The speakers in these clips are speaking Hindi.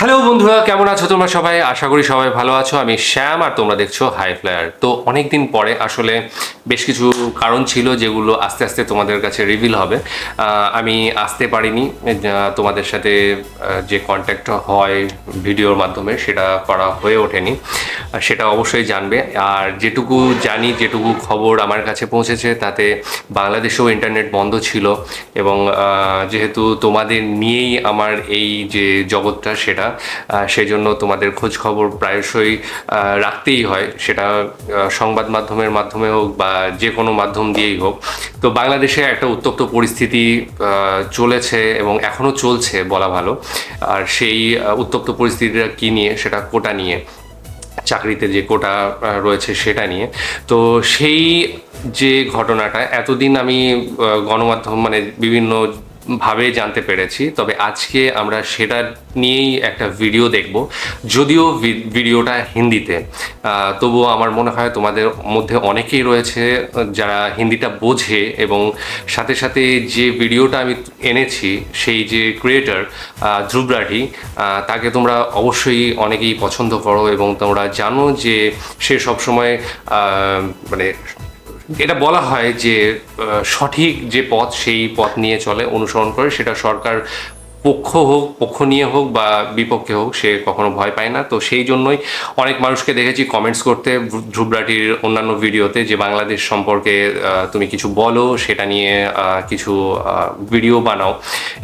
হ্যালো বন্ধুরা, কেমন আছো তোমরা সবাই? আশা করি সবাই ভালো আছো। আমি শ্যাম আর তোমরা দেখছো হাই ফ্লায়ার। তো অনেক দিন পরে আসলে বেশ কিছু কারণ ছিল যেগুলো আস্তে আস্তে তোমাদের কাছে রিভিল হবে। আমি আসতে পারিনি, তোমাদের সাথে যে কন্ট্যাক্ট হয় ভিডিওর মাধ্যমে সেটা করা হয়ে ওঠেনি, সেটা অবশ্যই জানবে। আর যেটুকু জানি, যেটুকু খবর আমার কাছে পৌঁছেছে তাতে বাংলাদেশেও ইন্টারনেট বন্ধ ছিল এবং যেহেতু তোমাদের নিয়েই আমার এই যে জগৎটা সেটা, সেই জন্য তোমাদের খোঁজ খবর প্রায়শই রাখতেই হয়, সেটা সংবাদ মাধ্যমের মাধ্যমে হোক বা যে কোনো মাধ্যম দিয়েই হোক। তো বাংলাদেশে একটা উত্তপ্ত পরিস্থিতি চলেছে এবং এখনও চলছে বলা ভালো। আর সেই উত্তপ্ত পরিস্থিতিটা কী নিয়ে, সেটা কোটা নিয়ে, চাকরিতে যে কোটা রয়েছে সেটা নিয়ে। তো সেই যে ঘটনাটা এতদিন আমি গণমাধ্যম মানে বিভিন্ন ভাবে জানতে পেরেছি, তবে আজকে আমরা সেটা নিয়েই একটা ভিডিও দেখব। যদিও ভিডিওটা হিন্দিতে, তবুও আমার মনে হয় তোমাদের মধ্যে অনেকেই রয়েছে যারা হিন্দিটা বোঝে, এবং সাথে সাথে যে ভিডিওটা আমি এনেছি সেই যে ক্রিয়েটর ধ্রুব রাঠি, তাকে তোমরা অবশ্যই অনেকেই পছন্দ করো এবং তোমরা জানো যে সে সবসময় মানে এটা বলা হয় যে সঠিক যে পথ সেই পথ নিয়ে চলে, অনুসরণ করে, সেটা সরকার পক্ষ নিয়ে হোক বা বিপক্ষে হোক, সে কখনো ভয় পায় না। তো সেই জন্যই অনেক মানুষকে দেখেছি কমেন্টস করতে ধ্রুব রাঠির অন্যান্য ভিডিওতে যে বাংলাদেশ সম্পর্কে তুমি কিছু বলো, সেটা নিয়ে কিছু ভিডিও বানাও,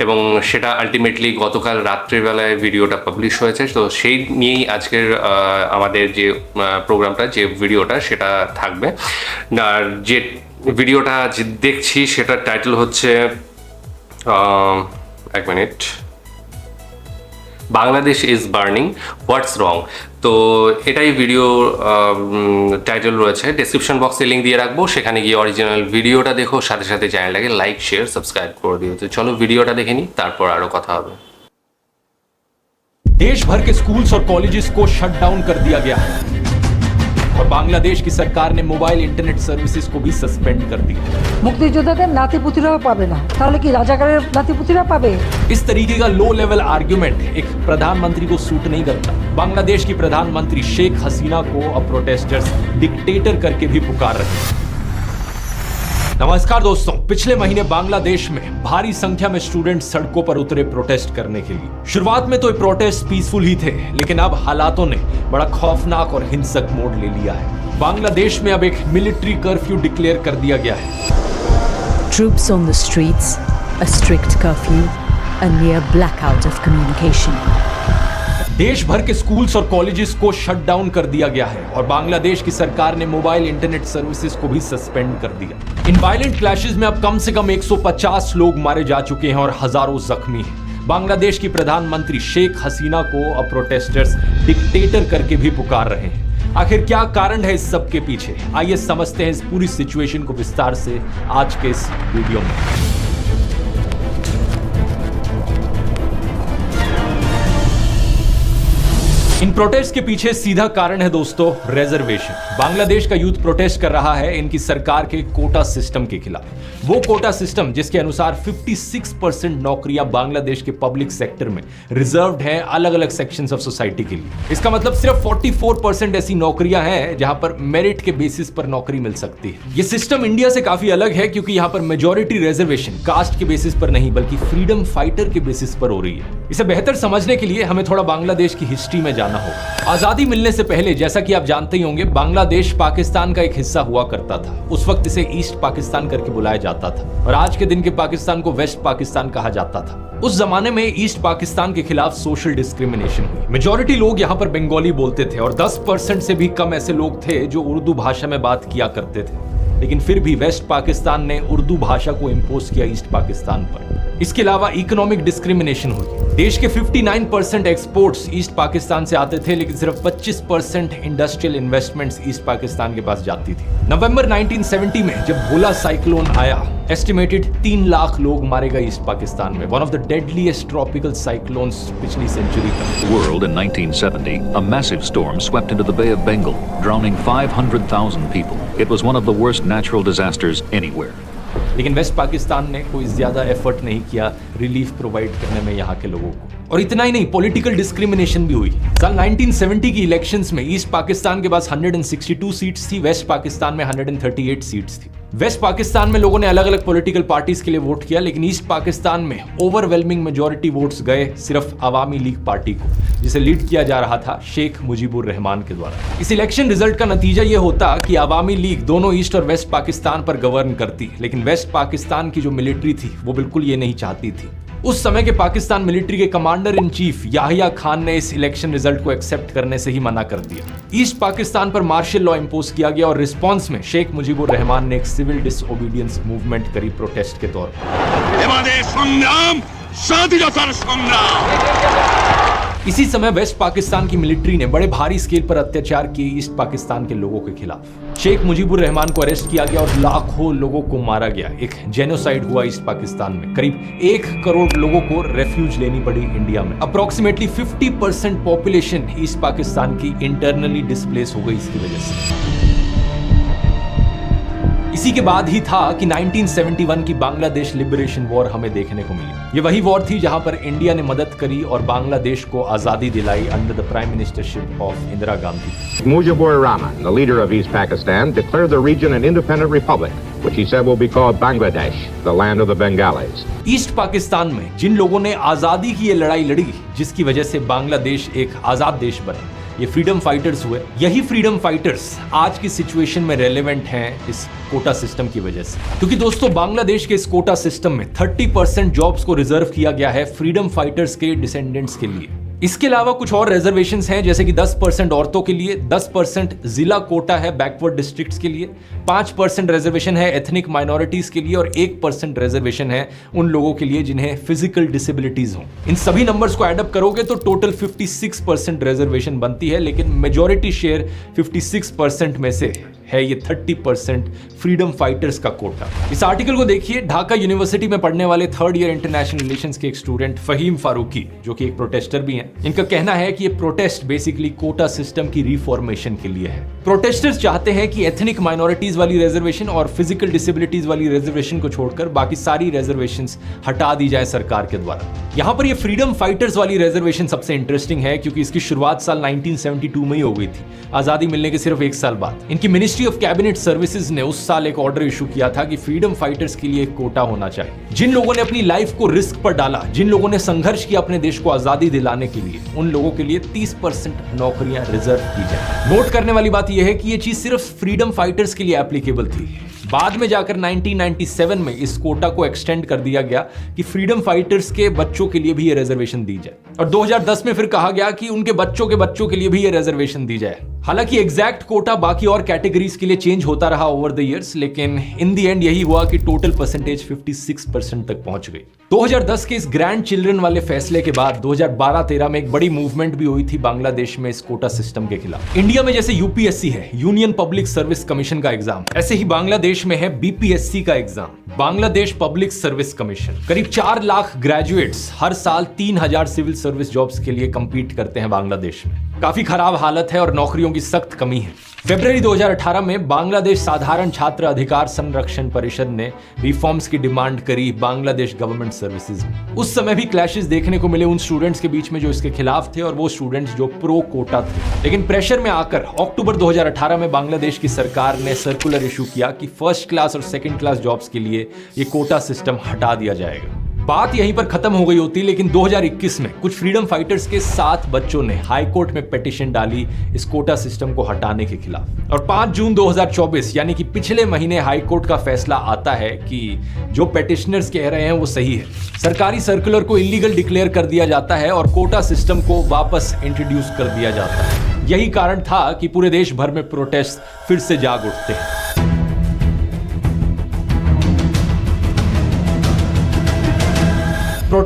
এবং সেটা আলটিমেটলি গতকাল রাত্রেবেলায় ভিডিওটা পাবলিশ হয়েছে। তো সেই নিয়েই আজকের আমাদের যে প্রোগ্রামটা, যে ভিডিওটা, সেটা থাকবে। আর যে ভিডিওটা যে দেখছি সেটার টাইটেল হচ্ছে এক মিনিট, বাংলাদেশ ইজ বার্নিং, হোয়াটস রং। তো এটাই ভিডিও টাইটেল রয়েছে। ডেসক্রিপশন বক্সে লিঙ্ক দিয়ে রাখবো, সেখানে গিয়ে অরিজিনাল ভিডিওটা দেখো, সাথে সাথে চ্যানেলটাকে লাইক, শেয়ার, সাবস্ক্রাইব করে দিও। তো চলো ভিডিওটা দেখে নিই, তারপর আরও কথা হবে। देश भर के स्कूल्स और कॉलेजेस को शट डाउन कर दिया गया है और बांग्लादेश की सरकार ने मोबाइल इंटरनेट सर्विसेज को भी सस्पेंड कर दिया। মুক্তিযোদ্ধাদের নাতিপুতিরাও পাবে না, তাহলে কি রাজাকারের নাতিপুতিরা পাবে? इस तरीके का लो लेवल आर्ग्यूमेंट एक प्रधानमंत्री को सूट नहीं करता। बांग्लादेश की प्रधानमंत्री शेख हसीना को अब प्रोटेस्टर्स डिक्टेटर करके भी पुकार रहे हैं। नमस्कार दोस्तों, पिछले महीने बांग्लादेश में भारी संख्या में स्टूडेंट सड़कों पर उतरे प्रोटेस्ट करने के लिए। शुरुआत में तो ये प्रोटेस्ट पीसफुल ही थे, लेकिन अब हालातों ने बड़ा खौफनाक और हिंसक मोड़ ले लिया है। बांग्लादेश में अब एक मिलिट्री कर्फ्यू डिक्लेयर कर दिया गया है। Troops on the streets, a strict curfew, a near blackout of communication. देश भर के स्कूल्स और कॉलेजेस को शट डाउन कर दिया गया है और बांग्लादेश की सरकार ने मोबाइल इंटरनेट सर्विसेज को भी सस्पेंड कर दिया। इन वायलेंट क्लैशेस में अब कम से कम 150 लोग मारे जा चुके हैं और हजारों जख्मी हैं। बांग्लादेश की प्रधानमंत्री शेख हसीना को अब प्रोटेस्टर्स डिक्टेटर करके भी पुकार रहे हैं। आखिर क्या कारण है इस सब के पीछे? आइए समझते हैं इस पूरी सिचुएशन को विस्तार से आज के इस वीडियो में। इन प्रोटेस्ट के पीछे सीधा कारण है दोस्तों रिजर्वेशन। बांग्लादेश का यूथ प्रोटेस्ट कर रहा है इनकी सरकार के कोटा सिस्टम के खिलाफ। वो कोटा सिस्टम जिसके अनुसार 56% नौकरियां बांग्लादेश के पब्लिक सेक्टर में रिजर्व्ड हैं अलग अलग सेक्शंस ऑफ सोसाइटी के लिए। इसका मतलब सिर्फ 44% ऐसी नौकरियां हैं जहां पर मेरिट के बेसिस पर नौकरी मिल सकती है। ये सिस्टम इंडिया से काफी अलग है क्योंकि यहाँ पर मेजोरिटी रिजर्वेशन कास्ट के बेसिस पर नहीं बल्कि फ्रीडम फाइटर के बेसिस पर हो रही है। इसे बेहतर समझने के लिए हमें थोड़ा बांग्लादेश की हिस्ट्री में जाना होगा। आजादी मिलने से पहले, जैसा कि आप जानते ही होंगे, बांग्लादेश पाकिस्तान का एक हिस्सा हुआ करता था। उस वक्त इसे ईस्ट पाकिस्तान करके बुलाया जाता था और आज के दिन के पाकिस्तान को वेस्ट पाकिस्तान कहा जाता था। उस जमाने में ईस्ट पाकिस्तान के खिलाफ सोशल डिस्क्रिमिनेशन हुई। मेजॉरिटी लोग यहाँ पर बंगाली बोलते थे और 10% से भी कम ऐसे लोग थे जो उर्दू भाषा में बात किया करते थे, लेकिन फिर भी वेस्ट पाकिस्तान ने उर्दू भाषा को इम्पोज किया ईस्ट पाकिस्तान पर। इसके अलावा इकोनॉमिक डिस्क्रिमिनेशन हुई। देश के 59% एक्सपोर्ट्स ईस्ट पाकिस्तान से आते थे, लेकिन सिर्फ 25% इंडस्ट्रियल इन्वेस्टमेंट्स ईस्ट पाकिस्तान के पास जाती थी। नवंबर 1970 में जब भोला साइक्लोन आया, एस्टिमेटेड 3 लाख लोग मारे गए ईस्ट पाकिस्तान में। One of the deadliest tropical cyclones पिछली सेंचुरी का। World in 1970, a massive storm swept into the Bay of Bengal, drowning 500,000 people. It was one of the worst natural disasters anywhere. लेकिन वेस्ट पाकिस्तान ने कोई ज्यादा एफर्ट नहीं किया रिलीफ प्रोवाइड करने में यहाँ के लोगों को। और इतना ही नहीं, पॉलिटिकल डिस्क्रिमिनेशन भी हुई। साल 1970 की इलेक्शंस में ईस्ट पाकिस्तान के पास 162 सीट्स थी, वेस्ट पाकिस्तान में 138 सीट्स थी। वेस्ट पाकिस्तान में लोगों ने अलग अलग पॉलिटिकल पार्टीज के लिए वोट किया, लेकिन ईस्ट पाकिस्तान में ओवरवेलमिंग मेजॉरिटी वोट्स गए सिर्फ अवामी लीग पार्टी को, जिसे लीड किया जा रहा था शेख मुजीबुर रहमान के द्वारा। इस इलेक्शन रिजल्ट का नतीजा यह होता कि अवामी लीग दोनों ईस्ट और वेस्ट पाकिस्तान पर गवर्न करती, लेकिन वेस्ट पाकिस्तान की जो मिलिट्री थी वो बिल्कुल ये नहीं चाहती थी। उस समय के पाकिस्तान मिलिट्री के commander in chief Yahya Khan ने इस इलेक्शन रिजल्ट को एक्सेप्ट करने से ही मना कर दिया। ईस्ट पाकिस्तान पर मार्शल लॉ इंपोज किया गया और रिस्पांस में शेख मुजीबुर रहमान ने एक सिविल डिसओबीडियंस मूवमेंट करी प्रोटेस्ट के तौर पर। इसी समय वेस्ट पाकिस्तान की मिलिट्री ने बड़े भारी स्केल पर अत्याचार किए ईस्ट पाकिस्तान के लोगों के खिलाफ। शेख मुजीबुर रहमान को अरेस्ट किया गया और लाखों लोगों को मारा गया। एक जेनोसाइड हुआ ईस्ट पाकिस्तान में। करीब 1 करोड़ लोगों को रेफ्यूज लेनी पड़ी इंडिया में। अप्रोक्सीमेटली 50% पॉपुलेशन ईस्ट पाकिस्तान की इंटरनली डिस्प्लेस हो गई इसकी वजह से। इसी के बाद ही था कि 1971 की बांग्लादेश लिबरेशन वॉर हमें देखने को मिली। ये वही वॉर थी जहां पर इंडिया ने मदद करी और बांग्लादेश को आजादी दिलाई under the prime ministership of Indira Gandhi. Mujibur Rahman, the leader of East Pakistan, declared the region an independent republic, which he said will be called Bangladesh, the land of the Bengalis. East Pakistan में जिन लोगों ने आजादी की ये लड़ाई लड़ी, जिसकी वजह से बांग्लादेश एक आजाद देश बना, ये फ्रीडम फाइटर्स हुए। यही फ्रीडम फाइटर्स आज की सिचुएशन में रेलेवेंट हैं इस कोटा सिस्टम की वजह से, क्योंकि दोस्तों बांग्लादेश के इस कोटा सिस्टम में 30% जॉब्स को रिजर्व किया गया है फ्रीडम फाइटर्स के डिसेंडेंट्स के लिए। इसके अलावा कुछ और रिजर्वेशंस हैं, जैसे कि 10% औरतों के लिए, 10% जिला कोटा है बैकवर्ड डिस्ट्रिक्ट्स के लिए, 5% रिजर्वेशन है एथनिक माइनॉरिटीज के लिए और 1% रिजर्वेशन है उन लोगों के लिए जिन्हें फिजिकल डिसेबिलिटीज हो। इन सभी नंबर्स को एड अप करोगे तो टोटल 56% रिजर्वेशन बनती है, लेकिन मेजॉरिटी शेयर 56% में से है ये 30% फ्रीडम फाइटर्स का कोटा। इस आर्टिकल को देखिए, ढाका यूनिवर्सिटी में पढ़ने वाले 3rd ईयर इंटरनेशनल रिलेशंस के एक स्टूडेंट फहीम फारूकी, जो कि एक प्रोटेस्टर भी हैं, इनका कहना है कि ये प्रोटेस्ट बेसिकली कोटा सिस्टम की रिफॉर्मेशन के लिए है। प्रोटेस्टर्स चाहते हैं कि एथनिक माइनॉरिटीज वाली रिजर्वेशन और फिजिकल डिसेबिलिटीज वाली रिजर्वेशन को छोड़कर बाकी सारी रिजर्वेशंस हटा दी जाए सरकार के द्वारा। यहाँ पर ये फ्रीडम फाइटर्स वाली रिजर्वेशन सबसे इंटरेस्टिंग है, क्योंकि इसकी शुरुआत साल 1972 में ही हो गई थी, आजादी मिलने के सिर्फ 1 साल बाद। इनकी मिनिस्ट्री ऑफ कैबिनेट सर्विसेज ने उस साल एक ऑर्डर इशू किया था कि फ्रीडम फाइटर्स के लिए एक कोटा होना चाहिए। जिन लोगों ने अपनी लाइफ को रिस्क पर डाला, जिन लोगों ने संघर्ष किया अपने देश को आजादी दिलाने के लिए, उन लोगों के लिए 30% नौकरियां रिजर्व की जाए। नोट करने वाली बात यह है कि यह चीज सिर्फ फ्रीडम फाइटर्स के लिए एप्लीकेबल थी। बाद में जाकर 1997 में इस कोटा को एक्सटेंड कर दिया गया कि फ्रीडम फाइटर्स के बच्चों के लिए भी ये रिजर्वेशन दी जाए, और 2010 में फिर कहा गया कि उनके बच्चों के लिए भी ये रिजर्वेशन दी जाए। हालांकि एग्जैक्ट कोटा बाकी और कैटेगरीज के लिए चेंज होता रहा ओवर द इयर्स, लेकिन इन द एंड यही हुआ कि टोटल परसेंटेज 56% तक पहुंच गई। 2010 के इस ग्रैंड चिल्ड्रन वाले फैसले के बाद 2012-13 में एक बड़ी मूवमेंट भी हुई थी बांग्लादेश में इस कोटा सिस्टम के खिलाफ। इंडिया में जैसे यूपीएससी है, यूनियन पब्लिक सर्विस कमीशन का एग्जाम, ऐसे ही बांग्लादेश में है बीपीएससी का exam, Bangladesh public service commission. करीब 4 लाख ग्रेजुएट्स हर साल 3000 सिविल सर्विस जॉब्स के लिए कंपीट करते हैं बांग्लादेश में। काफी खराब हालत है और नौकरियों की सख्त कमी है। फरवरी 2018 में बांग्लादेश साधारण छात्र अधिकार संरक्षण परिषद ने रिफॉर्म्स की डिमांड करी बांग्लादेश गवर्नमेंट सर्विसेज में। उस समय भी क्लैशेस देखने को मिले उन स्टूडेंट्स के बीच में जो इसके खिलाफ थे और वो स्टूडेंट्स जो प्रो कोटा थे। लेकिन प्रेशर में आकर अक्टूबर 2018 में बांग्लादेश की सरकार ने सर्कुलर इशू किया कि 1st क्लास और 2nd क्लास जॉब्स के लिए ये कोटा सिस्टम हटा दिया जाएगा। बात यहीं पर खत्म हो गई होती, लेकिन 2021 में कुछ फ्रीडम फाइटर्स के 7 बच्चों ने हाई कोर्ट में पिटीशन डाली इस कोटा सिस्टम को हटाने के खिलाफ, और 5 जून 2024 यानी कि पिछले महीने हाई कोर्ट का फैसला आता है कि जो पिटिशनर्स कह रहे हैं वो सही है। सरकारी सर्कुलर को इलीगल डिक्लेयर कर दिया जाता है और कोटा सिस्टम को वापस इंट्रोड्यूस कर दिया जाता है। यही कारण था कि पूरे देश भर में प्रोटेस्ट फिर से जाग उठते हैं।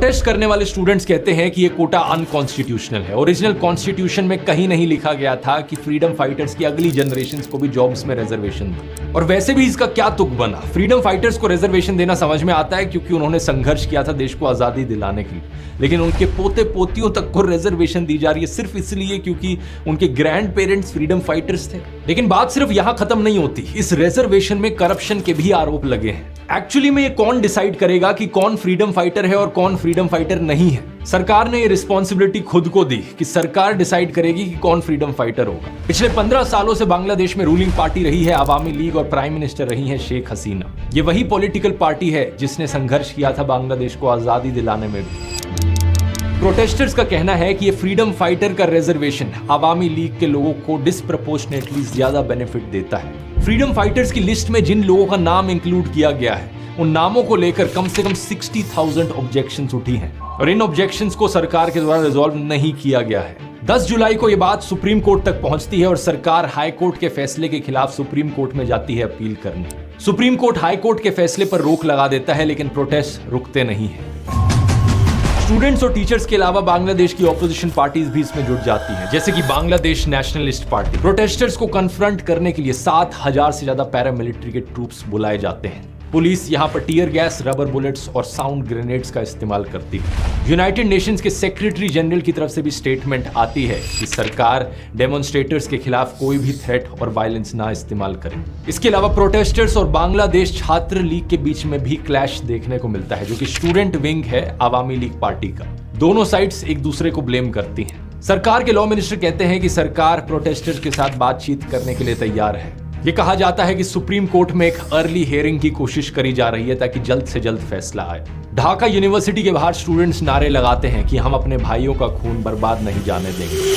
प्रोटेस्ट करने वाले स्टूडेंट्स कहते हैं कि ये कोटा अनकॉन्स्टिट्यूशनल है। ओरिजिनल कॉन्स्टिट्यूशन में कहीं नहीं लिखा गया था कि फ्रीडम फाइटर्स की अगली जनरेशंस को भी जॉब्स में रिजर्वेशन दो। और वैसे भी इसका क्या तुक बना? फ्रीडम फाइटर्स को रिजर्वेशन देना समझ में आता है क्योंकि उन्होंने संघर्ष किया था देश को आजादी दिलाने के लिए, लेकिन उनके पोते पोतियों तक को रिजर्वेशन दी जा रही है सिर्फ इसलिए क्योंकि उनके ग्रैंड पेरेंट्स फ्रीडम फाइटर्स थे। लेकिन बात सिर्फ यहां खत्म नहीं होती, इस रिजर्वेशन में करप्शन के भी आरोप लगे हैं। एक्चुअली में ये कौन डिसाइड करेगा कि कौन फ्रीडम फाइटर है और कौन फ्रीडम फाइटर नहीं है? सरकार ने ये रिस्पॉन्सिबिलिटी खुद को दी कि सरकार डिसाइड करेगी कि कौन फ्रीडम फाइटर होगा। पिछले 15 सालों से बांग्लादेश में रूलिंग पार्टी रही है अवामी लीग और प्राइम मिनिस्टर रही है शेख हसीना। ये वही पॉलिटिकल पार्टी है जिसने संघर्ष किया था बांग्लादेश को आजादी दिलाने में भी। प्रोटेस्टर्स का कहना है कि ये फ्रीडम फाइटर का रिजर्वेशन अवामी लीग के लोगों को डिस्प्रपोर्शनेटली ज्यादा बेनिफिट देता है। फ्रीडम फाइटर्स की लिस्ट में जिन लोगों का नाम इंक्लूड किया गया है उन नामों को लेकर कम से कम 60,000 ऑब्जेक्शंस उठी हैं और इन ऑब्जेक्शंस को सरकार के द्वारा रिजॉल्व नहीं किया गया है। 10 जुलाई को यह बात सुप्रीम कोर्ट तक पहुंचती है और सरकार हाई कोर्ट के फैसले के खिलाफ सुप्रीम कोर्ट में जाती है अपील करने। सुप्रीम कोर्ट हाई कोर्ट के फैसले पर रोक लगा देता है लेकिन प्रोटेस्ट रुकते नहीं है। स्टूडेंट्स और टीचर्स के अलावा बांग्लादेश की ऑपोजिशन पार्टीज भी इसमें जुट जाती हैं, जैसे कि बांग्लादेश नेशनलिस्ट पार्टी। प्रोटेस्टर्स को कन्फ्रंट करने के लिए 7,000 से ज्यादा पैरामिलिट्री के ट्रूप्स बुलाए जाते हैं। पुलिस यहां पर टीयर गैस, रबर बुलेट्स और साउंड ग्रेनेड्स का इस्तेमाल करती है। यूनाइटेड नेशंस के सेक्रेटरी जनरल की तरफ से भी स्टेटमेंट आती है कि सरकार डेमोन्स्ट्रेटर्स के खिलाफ कोई भी थ्रेट और वायलेंस ना इस्तेमाल करे। इसके अलावा प्रोटेस्टर्स और बांग्लादेश छात्र लीग के बीच में भी क्लैश देखने को मिलता है, जो कि स्टूडेंट विंग है अवामी लीग पार्टी का। दोनों साइड्स एक दूसरे को ब्लेम करती हैं। सरकार के लॉ मिनिस्टर कहते हैं कि सरकार प्रोटेस्टर्स के साथ बातचीत करने के लिए तैयार है। ये कहा जाता है कि सुप्रीम कोर्ट में एक अर्ली हियरिंग की कोशिश करी जा रही है ताकि जल्द से जल्द फैसला आए। ढाका यूनिवर्सिटी के बाहर स्टूडेंट्स नारे लगाते हैं कि हम अपने भाइयों का खून बर्बाद नहीं जाने देंगे।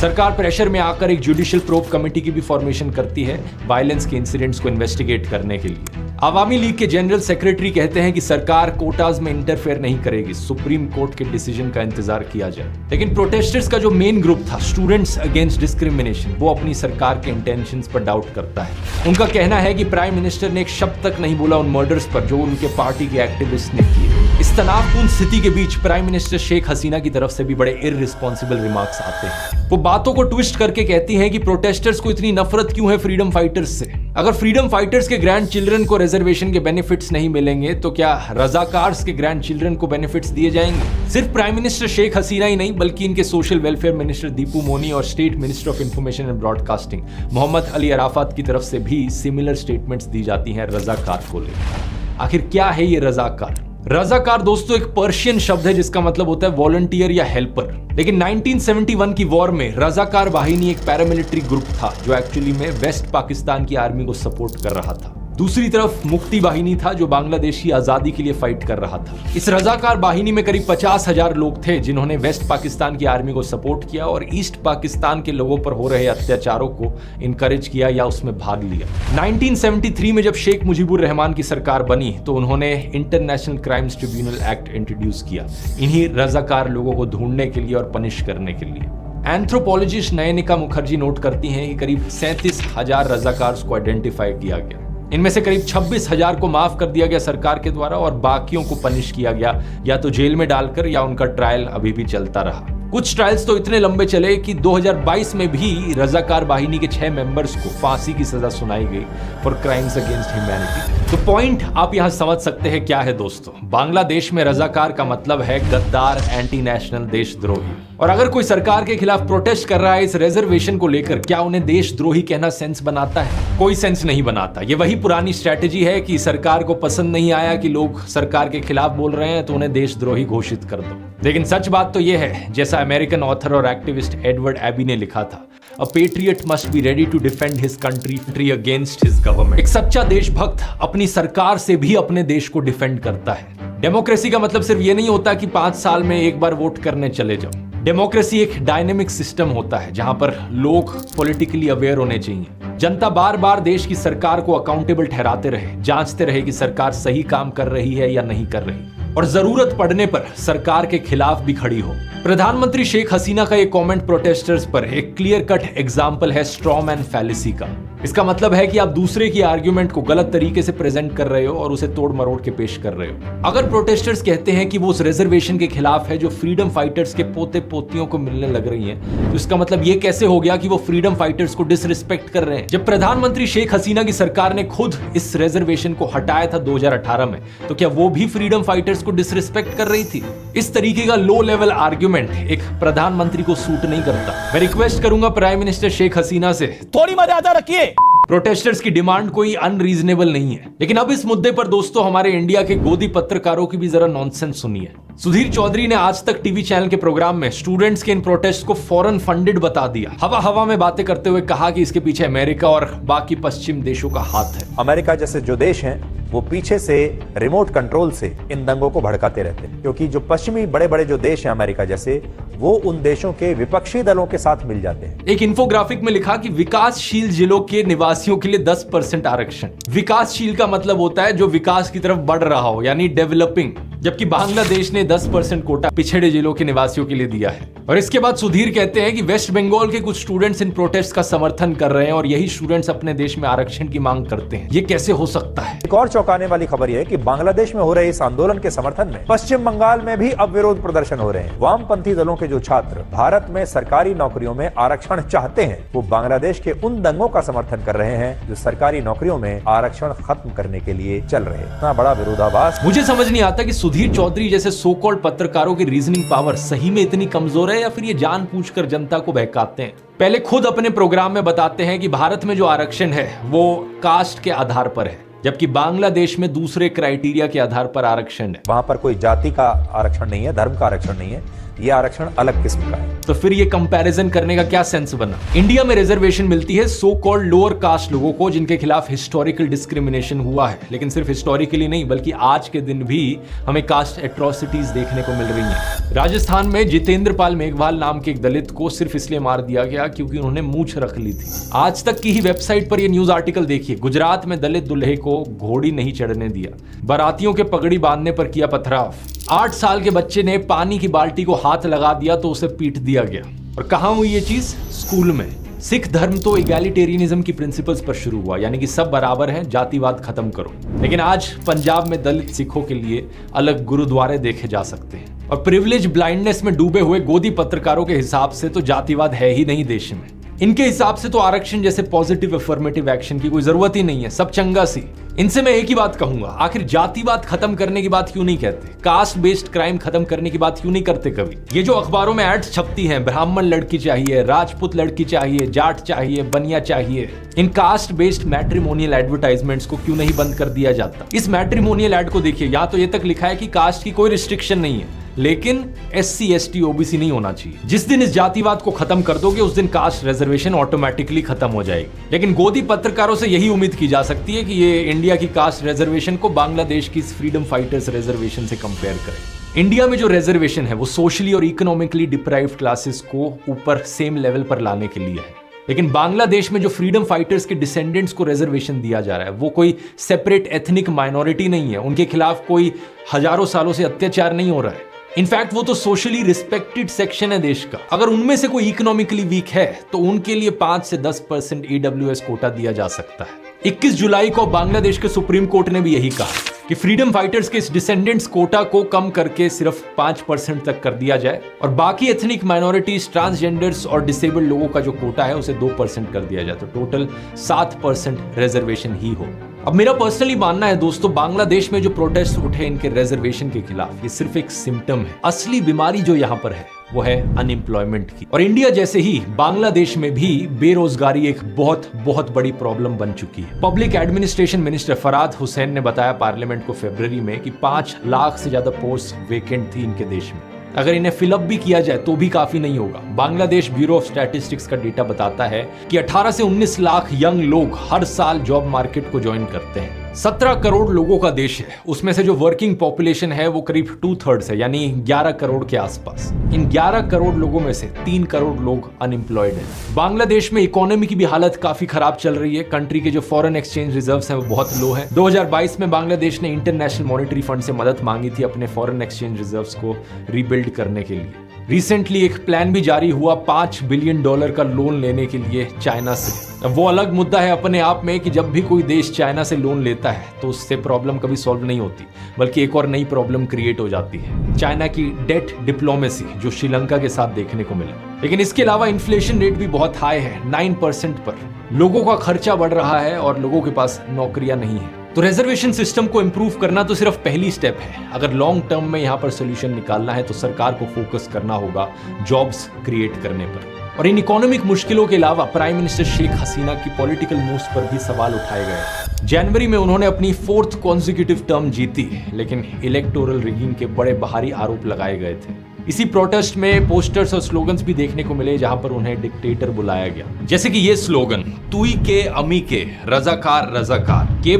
सरकार प्रेशर में आकर एक जुडिशियल प्रोब कमेटी की भी फॉर्मेशन करती है वायलेंस के इंसिडेंट्स को इन्वेस्टिगेट करने के लिए। अवामी लीग के जनरल सेक्रेटरी कहते हैं कि सरकार कोटाज में इंटरफेयर नहीं करेगी, सुप्रीम कोर्ट के डिसीजन का इंतजार किया जाए। लेकिन प्रोटेस्टर्स का जो मेन ग्रुप था स्टूडेंट्स अगेंस्ट डिस्क्रिमिनेशन, वो अपनी सरकार के इंटेंशंस पर डाउट करता है। उनका कहना है कि प्राइम मिनिस्टर ने एक शब्द तक नहीं बोला उन मर्डर्स पर जो उनके पार्टी के एक्टिविस्ट ने किए। इस तनावपूर्ण स्थिति के बीच प्राइम मिनिस्टर शेख हसीना की तरफ से भी बड़े इररिस्पॉन्सिबल रिमार्क्स आते हैं। वो बातों को ट्विस्ट करके कहती हैं कि प्रोटेस्टर्स को इतनी नफरत क्यों है फ्रीडम फाइटर्स से? अगर फ्रीडम फाइटर्स के ग्रैंड चिल्ड्रन को रिजर्वेशन के बेनिफिट्स नहीं मिलेंगे तो क्या रजाकार्स के ग्रैंड चिल्ड्रन को बेनिफिट्स दिए जाएंगे? सिर्फ प्राइम मिनिस्टर शेख हसीना ही नहीं बल्कि इनके social welfare minister Dipu Moni और state minister of information and broadcasting Mohammad Ali Arafat की तरफ से भी सिमिलर स्टेटमेंट्स दी जाती हैं रजाकार को लेकर। आखिर क्या है ये रजाकार? रजाकार दोस्तों एक पर्शियन शब्द है जिसका मतलब होता है वॉलंटियर या हेल्पर। लेकिन 1971 की वॉर में रजाकार वाहिनी एक पैरामिलिट्री ग्रुप था जो एक्चुअली में वेस्ट पाकिस्तान की आर्मी को सपोर्ट कर रहा था। दूसरी तरफ मुक्ति वाहिनी था जो बांग्लादेश की आजादी के लिए फाइट कर रहा था। इस रजाकार वाहिनी में करीब 50,000 लोग थे जिन्होंने वेस्ट पाकिस्तान की आर्मी को सपोर्ट किया और ईस्ट पाकिस्तान के लोगों पर हो रहे अत्याचारों को इनकरेज किया या उसमें भाग लिया। 1973 में जब शेख मुजीबुर रहमान की सरकार बनी तो उन्होंने international crimes tribunal act introduce किया इन्हीं रजाकार लोगों को ढूंढने के लिए और पनिश करने के लिए। एंथ्रोपोलॉजिस्ट नयनिका मुखर्जी नोट करती हैं कि करीब 37,000 रजाकार्स को आइडेंटिफाई किया गया। इनमें से करीब 26,000 को माफ कर दिया गया सरकार के द्वारा और बाकियों को पनिश किया गया या तो जेल में डालकर या उनका ट्रायल अभी भी चलता रहा। कुछ ट्रायल्स तो इतने लंबे चले कि 2022 में भी रजाकार वाहिनी के 6 मेंबर्स को फांसी की सजा सुनाई गई फॉर क्राइम्स अगेंस्ट ह्यूमैनिटी। तो पॉइंट आप यहां समझ सकते हैं क्या है दोस्तों। बांग्लादेश में रजाकार का मतलब है गद्दार, एंटी नेशनल, देशद्रोही। और अगर कोई सरकार के खिलाफ प्रोटेस्ट कर रहा है इस रिजर्वेशन को लेकर, क्या उन्हें देशद्रोही कहना सेंस बनाता है? कोई सेंस नहीं बनाता। ये वही पुरानी स्ट्रेटेजी है कि सरकार को पसंद नहीं आया कि लोग सरकार के खिलाफ बोल रहे हैं तो उन्हें देशद्रोही घोषित कर दो। लेकिन सच बात तो यह है, जैसा अमेरिकन ऑथर और एक्टिविस्ट एडवर्ड एबी ने लिखा था, A patriot must be ready to defend his country against his government। एक सच्चा देशभक्त अपनी सरकार से भी अपने देश को डिफेंड करता है। डेमोक्रेसी का मतलब सिर्फ ये नहीं होता कि 5 साल में एक बार वोट करने चले जाओ। डेमोक्रेसी एक डायनेमिक सिस्टम होता है जहां पर लोग पॉलिटिकली अवेयर होने चाहिए। जनता बार बार देश की सरकार को अकाउंटेबल ठहराते रहे, जांचते रहे कि सरकार सही काम कर रही है या नहीं कर रही। और जरूरत पड़ने पर सरकार के खिलाफ भी खड़ी हो। प्रधानमंत्री शेख हसीना का ये कमेंट प्रोटेस्टर्स पर एक क्लियर कट एग्जाम्पल है स्ट्रॉ मैन फैलेसी का। इसका मतलब है कि आप दूसरे की आर्ग्यूमेंट को गलत तरीके से प्रेजेंट कर रहे हो और उसे तोड़ मरोड़ के पेश कर रहे हो। अगर प्रोटेस्टर्स कहते हैं कि वो उस रिजर्वेशन के खिलाफ है जो फ्रीडम फाइटर्स के पोते पोतियों को मिलने लग रही है, तो इसका मतलब ये कैसे हो गया कि वो फ्रीडम फाइटर्स को डिसरिस्पेक्ट कर रहे हैं। जब प्रधानमंत्री शेख हसीना की सरकार ने खुद इस रिजर्वेशन को हटाया था 2018 में, तो क्या वो भी फ्रीडम फाइटर्स को डिसरिस्पेक्ट कर रही थी? इस तरीके का लो लेवल आर्ग्यूमेंट एक प्रधानमंत्री को सूट नहीं करता। मैं रिक्वेस्ट करूंगा प्राइम मिनिस्टर शेख हसीना से, थोड़ी मर्यादा रखिए। प्रोटेस्टर्स की डिमांड कोई अनरीजनेबल नहीं है। लेकिन अब इस मुद्दे पर दोस्तों हमारे इंडिया के गोदी पत्रकारों की भी जरा नॉनसेंस सुनिए। सुधीर चौधरी ने आज तक टीवी चैनल के प्रोग्राम में स्टूडेंट्स के इन प्रोटेस्ट को फॉरेन फंडेड बता दिया। हवा हवा में बातें करते हुए कहा कि इसके पीछे अमेरिका और बाकी पश्चिम देशों का हाथ है। अमेरिका जैसे जो देश हैं वो पीछे से रिमोट कंट्रोल से इन दंगों को भड़काते रहते हैं, क्योंकि जो पश्चिमी बड़े बड़े जो देश हैं अमेरिका जैसे, वो उन देशों के विपक्षी दलों के साथ मिल जाते हैं। एक इंफोग्राफिक में लिखा कि विकासशील जिलों के निवासियों के लिए 10% आरक्षण। विकासशील का मतलब होता है जो विकास की तरफ बढ़ रहा हो, यानी डेवलपिंग, जबकि बांग्लादेश ने 10% कोटा पिछड़े जिलों के निवासियों के लिए दिया है। और इसके बाद सुधीर कहते हैं कि वेस्ट बंगाल के कुछ स्टूडेंट्स इन प्रोटेस्ट का समर्थन कर रहे हैं और यही स्टूडेंट्स अपने देश में आरक्षण की मांग करते हैं। ये कैसे हो सकता है? एक और चौंकाने वाली खबर यह है कि बांग्लादेश में हो रहे इस आंदोलन के समर्थन में पश्चिम बंगाल में भी अब विरोध प्रदर्शन हो रहे हैं। वामपंथी दलों के जो छात्र भारत में सरकारी नौकरियों में आरक्षण चाहते हैं, वो बांग्लादेश के उन दंगों का समर्थन कर रहे हैं जो सरकारी नौकरियों में आरक्षण खत्म करने के लिए चल रहे हैं। इतना बड़ा विरोधाभास। मुझे समझ नहीं आता कि सुधीर चौधरी जैसे सो कॉल्ड पत्रकारों की रीजनिंग पावर सही में इतनी कमजोर है या फिर ये जानबूझकर जनता को बहकाते हैं। पहले खुद अपने प्रोग्राम में बताते हैं कि भारत में जो आरक्षण है वो कास्ट के आधार पर है, जबकि बांग्लादेश में दूसरे क्राइटेरिया के आधार पर आरक्षण है। वहां पर कोई जाति का आरक्षण नहीं है, धर्म का आरक्षण नहीं है, ये आरक्षण अलग किस्म का है। तो फिर ये कंपैरिजन करने का क्या सेंस बना? इंडिया में रिजर्वेशन मिलती है सो कॉल्ड लोअर कास्ट लोगों को जिनके खिलाफ हिस्टोरिकल डिस्क्रिमिनेशन हुआ है, लेकिन सिर्फ हिस्टोरिकली नहीं बल्कि आज के दिन भी हमें कास्ट एट्रोसिटीज देखने को मिल रही हैं। राजस्थान में जितेंद्र पाल मेघवाल नाम के एक दलित को सिर्फ इसलिए मार दिया गया क्योंकि उन्होंने मूंछ रख ली थी। आज तक की ही वेबसाइट पर यह न्यूज आर्टिकल देखिए। गुजरात में दलित दूल्हे को घोड़ी नहीं चढ़ने दिया, बारातियों के पगड़ी बांधने पर किया पथराव। 8 साल के बच्चे ने पानी की बाल्टी को हाथ लगा दिया तो उसे पीट दिया गया। और कहां हुई ये चीज? स्कूल में। सिख धर्म तो इगैलिटेरियनिज्म की प्रिंसिपल्स पर शुरू हुआ, यानी कि सब बराबर हैं, जातिवाद खत्म करो। लेकिन आज पंजाब में दलित सिखों के लिए अलग गुरुद्वारे देखे जा सकते हैं। और प्रिविलेज ब्लाइंडनेस में डूबे हुए गोदी पत्रकारों के हिसाब से तो जातिवाद है ही नहीं देश में। इनके हिसाब से तो आरक्षण जैसे पॉजिटिव अफर्मेटिव एक्शन की कोई जरूरत ही नहीं है, सब चंगा सी। इनसे मैं एक ही बात कहूंगा, आखिर जातिवाद खत्म करने की बात क्यों नहीं कहते? कास्ट बेस्ड क्राइम खत्म करने की बात क्यों नहीं करते कभी? ये जो अखबारों में एड्स छपती हैं, ब्राह्मण लड़की चाहिए, राजपूत लड़की चाहिए, जाट चाहिए, बनिया चाहिए, इन कास्ट बेस्ड मैट्रिमोनियल एडवर्टाइजमेंट्स को क्यों नहीं बंद कर दिया जाता? इस मैट्रिमोनियल एड को देखिए, यहाँ तो ये तक लिखा है कि कास्ट की कोई रिस्ट्रिक्शन नहीं है, लेकिन SC ST OBC नहीं होना चाहिए। जिस दिन इस जातिवाद को खत्म कर दोगे उस दिन कास्ट रिजर्वेशन ऑटोमेटिकली खत्म हो जाएगी। लेकिन गोदी पत्रकारों से यही उम्मीद की जा सकती है कि ये इंडिया की कास्ट रिजर्वेशन को बांग्लादेश की फ्रीडम फाइटर्स रिजर्वेशन से कंपेयर करें। इंडिया में जो रिजर्वेशन है वो सोशली और इकोनॉमिकली डिप्राइव्ड क्लासेस को ऊपर सेम लेवल पर लाने के लिए है, लेकिन बांग्लादेश में जो फ्रीडम फाइटर्स के डिसेंडेंट्स को रिजर्वेशन दिया जा रहा है वो कोई सेपरेट एथनिक माइनॉरिटी नहीं है, उनके खिलाफ कोई हजारों सालों से अत्याचार नहीं हो रहा है। इनफैक्ट वो तो सोशली रिस्पेक्टेड सेक्शन है देश का। अगर उनमें से कोई इकोनॉमिकली वीक है तो उनके लिए 5 से 10% EWS कोटा दिया जा सकता है। 21 जुलाई को बांग्लादेश के सुप्रीम कोर्ट ने भी यही कहा कि फ्रीडम फाइटर्स के इस डिसेंडेंट्स कोटा को कम करके सिर्फ 5% तक कर दिया जाए और बाकी एथनिक माइनॉरिटीज, ट्रांसजेंडर्स और डिसेबल्ड लोगों का जो कोटा है उसे 2% कर दिया जाए, तो टोटल 7% रिजर्वेशन ही हो। अब मेरा पर्सनली मानना है दोस्तों, बांग्लादेश में जो प्रोटेस्ट उठे इनके रिजर्वेशन के खिलाफ, ये सिर्फ एक सिम्टम है। असली बीमारी जो यहाँ पर है वो है अनएम्प्लॉयमेंट की। और इंडिया जैसे ही बांग्लादेश में भी बेरोजगारी एक बहुत बहुत बड़ी प्रॉब्लम बन चुकी है। पब्लिक एडमिनिस्ट्रेशन मिनिस्टर फराद हुसैन ने बताया पार्लियामेंट को फरवरी में कि 5 लाख से ज्यादा पोस्ट वेकेंट थी इनके देश में। अगर इन्हें फिलअप भी किया जाए तो भी काफी नहीं होगा। बांग्लादेश ब्यूरो ऑफ स्टैटिस्टिक्स का डेटा बताता है कि 18 से 19 लाख यंग लोग हर साल जॉब मार्केट को ज्वाइन करते हैं। 17 करोड़ लोगों का देश है, उसमें से जो वर्किंग पॉपुलेशन है वो करीब 2/3 है, यानी 11 करोड़ के आसपास। इन 11 करोड़ लोगों में से 3 करोड़ लोग अनएम्प्लॉयड हैं। बांग्लादेश में इकोनॉमी की भी हालत काफी खराब चल रही है। कंट्री के जो फॉरेन एक्सचेंज रिजर्व्स हैं वो बहुत लो है। 2022 में बांग्लादेश ने इंटरनेशनल मॉनेटरी फंड से मदद मांगी थी अपने फॉरेन एक्सचेंज रिजर्व्स को रीबिल्ड करने के लिए। रिसेंटली एक प्लान भी जारी हुआ $5 बिलियन का लोन लेने के लिए चाइना से। अब वो अलग मुद्दा है अपने आप में कि जब भी कोई देश चाइना से लोन लेता है तो उससे प्रॉब्लम कभी सॉल्व नहीं होती, बल्कि एक और नई प्रॉब्लम क्रिएट हो जाती है, चाइना की डेट डिप्लोमेसी, जो श्रीलंका के साथ देखने को मिला। लेकिन इसके अलावा इन्फ्लेशन रेट भी बहुत हाई है, 9% पर। लोगों का खर्चा बढ़ रहा है और लोगों के पास नौकरियां नहीं है। तो रिजर्वेशन सिस्टम को इंप्रूव करना तो सिर्फ पहली स्टेप है। अगर लॉन्ग टर्म में यहाँ पर सोल्यूशन निकालना है तो सरकार को फोकस करना होगा जॉब्स क्रिएट करने पर। और इन इकोनॉमिक मुश्किलों के अलावा प्राइम मिनिस्टर शेख हसीना की पॉलिटिकल मूव्स पर भी सवाल उठाए गए। जनवरी में उन्होंने अपनी 4th कॉन्जिक्यूटिव टर्म जीती, लेकिन इलेक्टोरल रिगिंग के बड़े बाहरी आरोप लगाए गए थे। इसी प्रोटेस्ट में पोस्टर्स और स्लोगन्स भी देखने को मिले जहां पर उन्हें डिक्टेटर बुलाया गया, जैसे कि ये स्लोगन, तुई के अमी के रजाकार रजाकार, के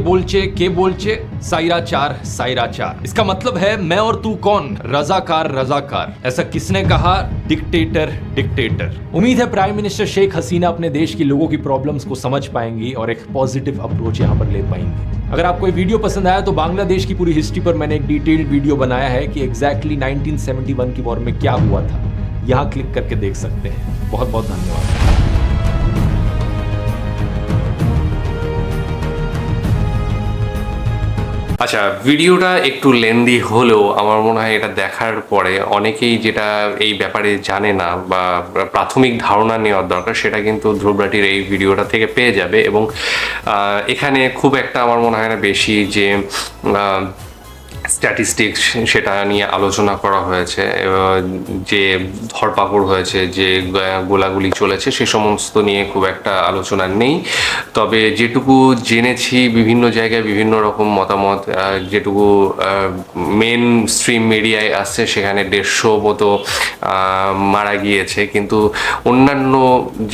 बोलचे साइरा चार। इसका मतलब है मैं और तू कौन, रजाकार रजाकार। ऐसा किसने कहा? डिक्टेटर। उम्मीद है प्राइम मिनिस्टर शेख हसीना अपने देश के लोगों की प्रॉब्लम्स को समझ पाएंगी और एक पॉजिटिव अप्रोच यहाँ पर ले पाएंगी। अगर आपको ये वीडियो पसंद आया तो बांग्लादेश की पूरी हिस्ट्री पर मैंने एक डिटेल्ड वीडियो बनाया है कि एग्जैक्टली 1971 की वॉर में क्या हुआ था। यहाँ क्लिक करके देख सकते हैं। बहुत बहुत धन्यवाद। আচ্ছা, ভিডিওটা একটু লেন্দি হলেও আমার মনে হয় এটা দেখার পরে অনেকেই যেটা এই ব্যাপারে জানে না বা প্রাথমিক ধারণা নেওয়ার দরকার সেটা কিন্তু ধ্রুবরাটির এই ভিডিওটা থেকে পেয়ে যাবে। এবং এখানে খুব একটা আমার মনে হয় না বেশি যে স্ট্যাটিস্টিক্স সেটা নিয়ে আলোচনা করা হয়েছে, যে ধরপাকড় হয়েছে, যে গোলাগুলি চলেছে সে সমস্ত নিয়ে খুব একটা আলোচনা নেই। তবে যেটুকু জেনেছি বিভিন্ন জায়গায় বিভিন্ন রকম মতামত, যেটুকু মেন স্ট্রিম মিডিয়ায় আসছে সেখানে 150 মতো মারা গিয়েছে, কিন্তু অন্যান্য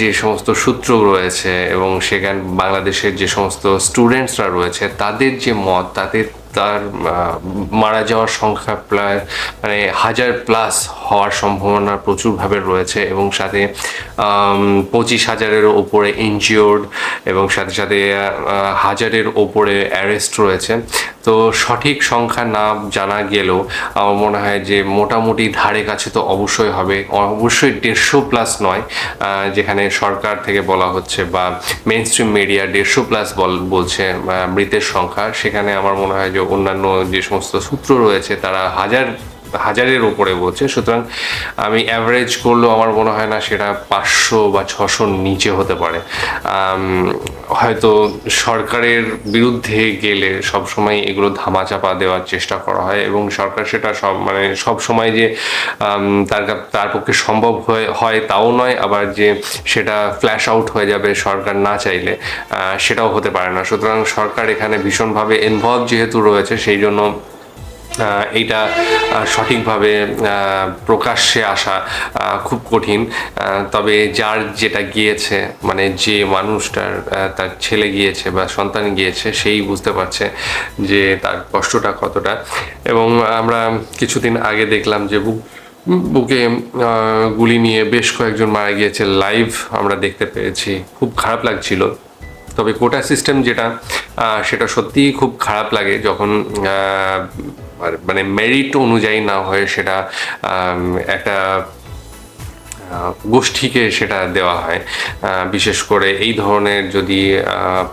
যে সমস্ত সূত্র রয়েছে এবং সেখানে বাংলাদেশের যে সমস্ত স্টুডেন্টসরা রয়েছে তাদের যে মত, তার মারা যাওয়ার সংখ্যা প্রায় 1000+ হওয়ার সম্ভাবনা প্রচুরভাবে রয়েছে এবং সাথে 25,000-এরও ওপরে ইনজিওর্ড এবং সাথে 1000-এর ওপরে অ্যারেস্ট রয়েছে। তো সঠিক সংখ্যা না জানা গেলেও আমার মনে হয় যে মোটামুটি ধারে কাছে তো অবশ্যই হবে, অবশ্যই 150+ নয়, যেখানে সরকার থেকে বলা হচ্ছে বা মেইন স্ট্রিম মিডিয়া 150+ বলছে মৃতের সংখ্যা, সেখানে আমার মনে হয় যে অন্যান্য যে সমস্ত সূত্র রয়েছে তারা হাজারের ওপরে বলছে। সুতরাং আমি অ্যাভারেজ করলেও আমার মনে হয় না সেটা 500 বা 600 নিচে হতে পারে। হয়তো সরকারের বিরুদ্ধে গেলে সবসময় এগুলো ধামাচাপা দেওয়ার চেষ্টা করা হয় এবং সরকার সেটা সব সময় যে তার পক্ষে সম্ভব হয় তাও নয়, আবার যে সেটা ফ্ল্যাশ আউট হয়ে যাবে সরকার না চাইলে সেটাও হতে পারে না। সুতরাং সরকার এখানে ভীষণভাবে ইনভলভ যেহেতু রয়েছে সেই জন্য এইটা সঠিকভাবে প্রকাশ্যে আসা খুব কঠিন। তবে যার যেটা গিয়েছে, যে মানুষটার তার ছেলে গিয়েছে বা সন্তান গিয়েছে সেই বুঝতে পারছে যে তার কষ্টটা কতটা। এবং আমরা কিছুদিন আগে দেখলাম যে বুকে গুলি নিয়ে বেশ কয়েকজন মারা গিয়েছে, লাইভ আমরা দেখতে পেয়েছি, খুব খারাপ লাগছিল। তবে কোটা সিস্টেম যেটা সেটা সত্যিই খুব খারাপ লাগে যখন মেরিট অনুযায়ী না হয়ে সেটা একটা গোষ্ঠীকে সেটা দেওয়া হয়। বিশেষ করে এই ধরনের যদি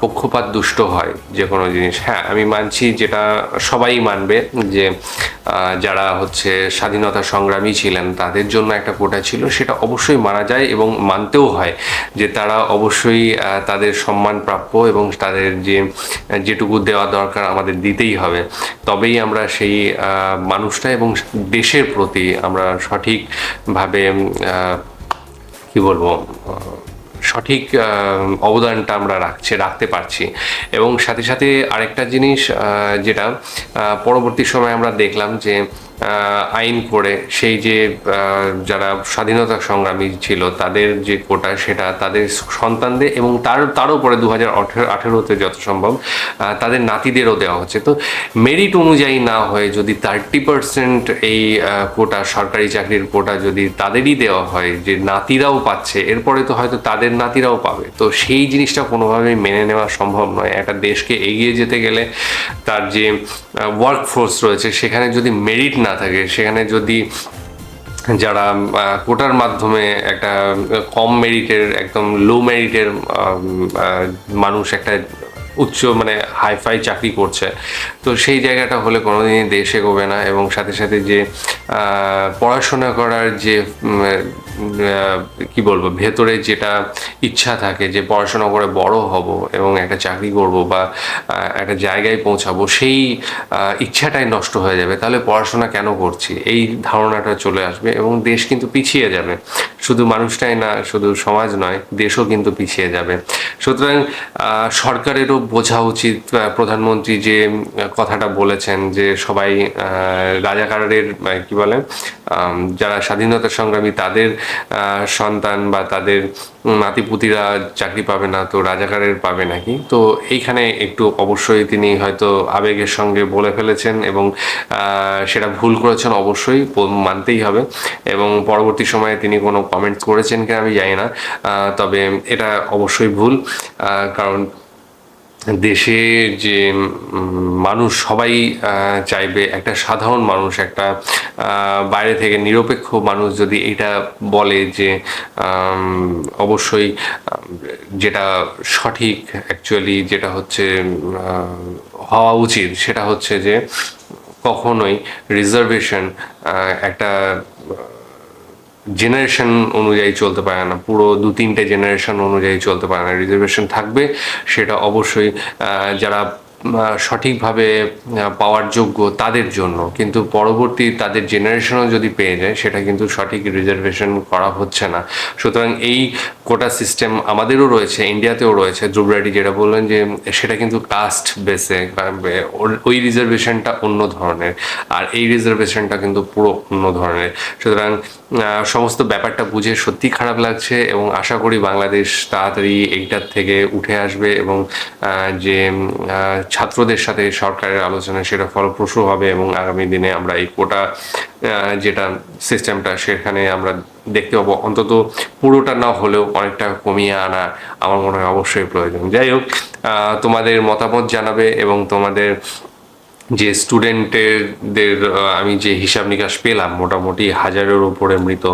পক্ষপাত দুষ্ট হয় যে কোনো জিনিস, হ্যাঁ আমি মানছি, যেটা সবাই মানবে যে যারা স্বাধীনতা সংগ্রামী ছিলেন তাদের জন্য একটা কোটা ছিল, সেটা অবশ্যই মানা যায় এবং মানতেও হয় যে তারা অবশ্যই তাদের সম্মান প্রাপ্য এবং তাদের যেটুকু দেওয়া দরকার আমাদের দিতেই হবে। তবেই আমরা সেই মানুষটা এবং দেশের প্রতি আমরা সঠিকভাবে সঠিক অবদানটা আমরা রাখতে পারছি। এবং সাথে সাথে আরেকটা জিনিস যেটা পরবর্তী সময় আমরা দেখলাম যে আইন করে সেই যে যারা স্বাধীনতা সংগ্রামী ছিল তাদের যে কোটা সেটা তাদের সন্তানদের এবং তারও পরে 2018-তে যত সম্ভব তাদের নাতিদেরও দেওয়া হচ্ছে। তো মেরিট অনুযায়ী না হয়ে যদি 30% এই কোটা, সরকারি চাকরির কোটা যদি তাদেরই দেওয়া হয়, যে নাতিরাও পাচ্ছে, এরপরে তো হয়তো তাদের নাতিরাও পাবে। তো সেই জিনিসটা কোনোভাবেই মেনে নেওয়া সম্ভব নয়। একটা দেশকে এগিয়ে যেতে গেলে তার যে ওয়ার্ক ফোর্স রয়েছে সেখানে যদি মেরিট না থাকে, সেখানে যদি যারা কোটার মাধ্যমে একটা কম মেরিটের, একদম লো মেরিটের মানুষ একটা উচ্চ মানে হাইফাই চাকরি করছে, তো সেই জায়গাটা হলে কোনোদিনই দেশ এগোবে না। এবং সাথে সাথে যে পড়াশোনা করার যে কি বলবো, ভেতরে যেটা ইচ্ছা থাকে যে পড়াশোনা করে বড় হব এবং একটা চাকরি করব বা একটা জায়গায় পৌঁছাবো, সেই ইচ্ছাটাই নষ্ট হয়ে যাবে। তাহলে পড়াশোনা কেন করছি, এই ধারণাটা চলে আসবে এবং দেশ কিন্তু পিছিয়ে যাবে। শুধু মানুষটাই না, শুধু সমাজ নয়, দেশও কিন্তু পিছিয়ে যাবে। সুতরাং সরকারেরও বোঝা উচিত, প্রধানমন্ত্রী যে কথাটা বলেছেন যে সবাই রাজাকারের কি বলে, যারা স্বাধীনতা সংগ্রামী তাদের সন্তান বা তাদের নাতিপুতিরা চাকরি পাবে না, তো রাজাকারের পাবে নাকি? তো এইখানে একটু অবশ্যই তিনি হয়তো আবেগের সঙ্গে বলে ফেলেছেন এবং সেটা ভুল করেছেন, অবশ্যই মানতেই হবে। এবং পরবর্তী সময়ে তিনি কোনো কমেন্টস করেছেন কিনা আমি জানি না, তবে এটা অবশ্যই ভুল। কারণ দেশে যে মানুষ সবাই চাইবে, একটা সাধারণ মানুষ, একটা বাইরে থেকে নিরপেক্ষ মানুষ যদি এটা বলে যে অবশ্যই যেটা সঠিক, অ্যাকচুয়ালি যেটা হচ্ছে হওয়া উচিত, সেটা হচ্ছে যে কখনোই রিজার্ভেশন একটা জেনারেশন অনুযায়ী চলতে পারে না, পুরো 2-3টে জেনারেশন অনুযায়ী চলতে পারে না। রিজার্ভেশন থাকবে সেটা অবশ্যই যারা সঠিকভাবে পাওয়ার যোগ্য তাদের জন্য, কিন্তু পরবর্তী তাদের জেনারেশনও যদি পেয়ে যায় সেটা কিন্তু সঠিক রিজার্ভেশন করা হচ্ছে না। সুতরাং এই কোটা সিস্টেম আমাদেরও রয়েছে, ইন্ডিয়াতেও রয়েছে। ধ্রুব রায়টি যেটা বললেন যে সেটা কিন্তু কাস্ট বেসে, ওই রিজার্ভেশনটা অন্য ধরনের, আর এই রিজার্ভেশনটা কিন্তু পুরো অন্য ধরনের। সুতরাং সমস্ত ব্যাপারটা বুঝে সত্যি খারাপ লাগছে এবং আশা করি বাংলাদেশ তাড়াতাড়ি এইটার থেকে উঠে আসবে এবং যে ছাত্রদের সাথে সরকারের আলোচনা সেটা ফলপ্রসূ হবে এবং আগামী দিনে আমরা এই কোটা যেটা সিস্টেমটা সেখানে আমরা দেখতে পাবো, অন্তত পুরোটা না হলেও অনেকটা কমিয়ে আনা আমার মনে হয় অবশ্যই প্রয়োজন। যাই হোক, তোমাদের মতামত জানাবে এবং তোমাদের যে স্টুডেন্টদের আমি যে হিসাব নিকাশ পেলাম, মোটামুটি 1000-এর উপরে মৃত,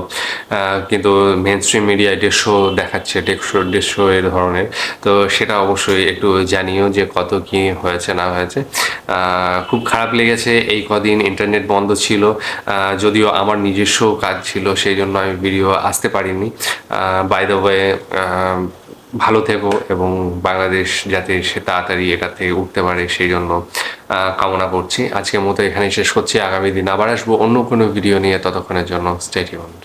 কিন্তু মেন স্ট্রিম মিডিয়ায় 150 দেখাচ্ছে, 150 এর ধরনের। তো সেটা অবশ্যই একটু জানিও যে কত কি হয়েছে না হয়েছে। খুব খারাপ লেগেছে, এই কদিন ইন্টারনেট বন্ধ ছিল, যদিও আমার নিজস্ব কাজ ছিল সেই জন্য আমি ভিডিও আসতে পারিনি। বাই দ্য ওয়ে, ভালো থেকো এবং বাংলাদেশ যাতে সে তাড়াতাড়ি এটা থেকে উঠতে পারে সেই জন্য কামনা করছি। আজকের মতো এখানেই শেষ করছি, আগামী দিন আবার আসবো অন্য কোনো ভিডিও নিয়ে, ততক্ষণের জন্য স্টে টিউনড।